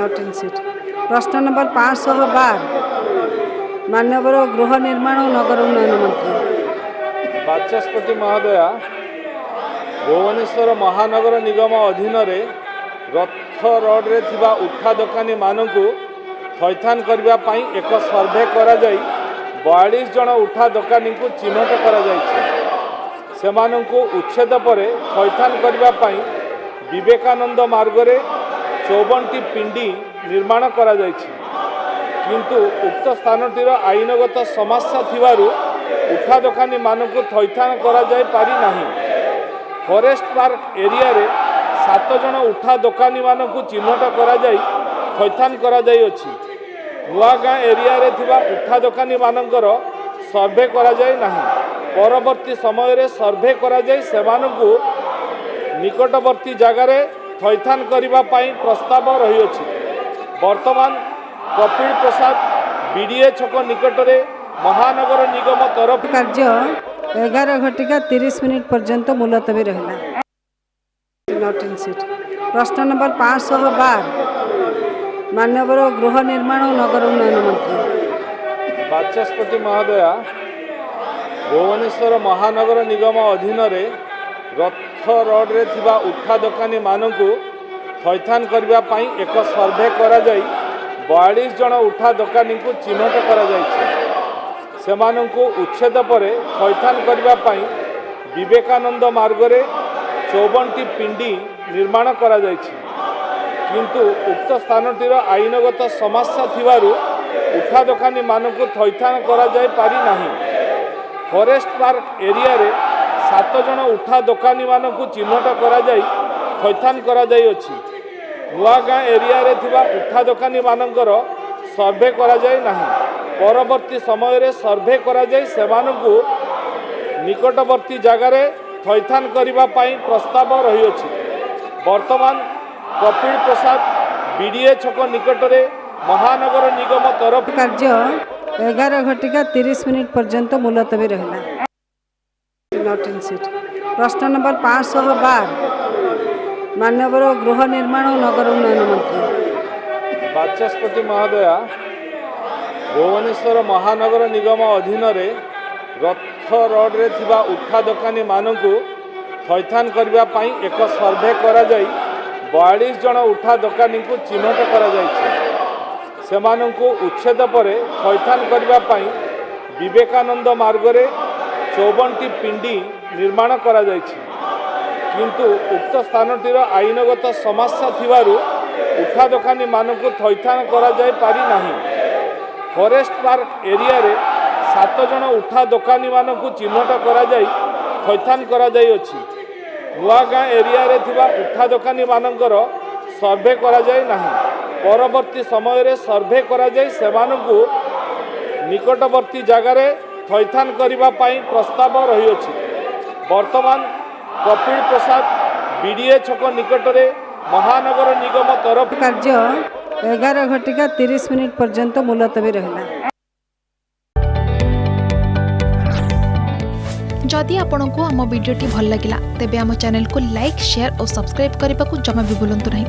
Not in seat. प्रश्न number 512 माननीय गृह निर्माण और नगर उन्नयन मंत्री। बाचस्पति महोदया, भुवनेश्वर महानगर निगम अधीन रथ रोड्रे थिबा उठा दोकानी मानकु थैथान करबा पई एक सर्वे करा जाई 42 जन उठा दोकानी को चिन्हट करा जायछि। सेमानंकु उच्छेद परे थैथान करबा पई विवेकानंद मार्ग रे 54टी पिंडी निर्माण करा जायछि, किंतु उक्त स्थानटीर आईनगत समस्या थिबारु उठा दोकानी मानकु थैथान करा जाय पारि नाही। फॉरेस्ट पार्क एरिया रे 7 जन उठा दोकानी मानकु चिन्हट करा जाय थैथान करा जाय अछि। नुआगाँ एरिया रे थिबा उठा दोकानी मानकर सर्वे करा जाय नाही। परवर्ती समय रे सर्वे करा जाय सेमानकु निकटवर्ती जगार थैथान करबा पई प्रस्ताव रही अछि। वर्तमान कपिल प्रसाद बीडीए छक निकट रे महानगर निगम तरफ कार्य 11:30 पर्यंत मुलतवी रहिला। Not in seat. प्रश्न नंबर 512 माननीय गृह निर्माण और नगर उन्नयन मंत्री। बाचस्पति महोदया, भुवनेश्वर महानगर निगम अधीन रथ रोड्रे थिबा उठा दोकानी मानकु थैथान करबा पई एक सर्वे करा जाई 42 जन उठा दोकानी को चिन्हट करा जायछि। सेमानंकु उच्छेद परे थैथान करबा पई विवेकानंद मार्ग रे 54टी पिंडी निर्माण करा जायछि, किंतु उक्त स्थानटीर आईनगत समस्या थिबारु उठा दोकानी मानकु थैथान करा जाय पारि नाही। फॉरेस्ट पार्क एरिया रे 7 जन उठा दोकानी मानकु चिन्हट करा जाय थैथान करा जाय अछि। नुआगाँ एरिया रे थिबा उठा दोकानी मानकर सर्वे करा जाय नाही। परवर्ती समय रे सर्वे करा जाय सेमानकु निकटवर्ती जगार थैथान करबा पई प्रस्ताव रही अछि। वर्तमान कपिल प्रसाद बीडीए छक निकट रे महानगर निगम तरफ कार्य 11:30 पर्यंत मुलतवी रहिला। Not in seat. प्रश्न नंबर 512 माननीय गृह निर्माण और नगर उन्नयन मंत्री। बाचस्पति महोदया, भुवनेश्वर महानगर निगम अधीन रथ रोड्रे थिबा उठा दोकानी मानकु थैथान करबा पई एक सर्वे करा जाई 42 जन उठा दोकानी को चिन्हट करा जायछि। सेमानंकु उच्छेद परे थैथान करबा पई विवेकानंद मार्ग रे 54टी पिंडी निर्माण करा जायछि, किंतु उक्त स्थानटीर आईनगत समस्या थिबारु उठा दोकानी मानकु थैथान करा जाय पारि नाही। फॉरेस्ट पार्क एरिया रे 7 जन उठा दोकानी मानकु चिन्हट करा जाय थैथान करा जाय अछि। नुआगाँ एरिया रे थिबा उठा दोकानी मानकर सर्वे करा जाय नाही। परवर्ती समय रे सर्वे करा जाय सेमानकु निकटवर्ती जगार थैथान करबा पई प्रस्ताव रही अछि। वर्तमान कपिल प्रसाद बीडीए छक निकट रे महानगर निगम तरफ कार्य 11:30 पर्यंत मुलतवी रहिला। जदि आपंक आम भिडी भल लगा तेब आम चैनल को लाइक, शेयर और सब्सक्राइब करने को जमा भी भूलु नहीं।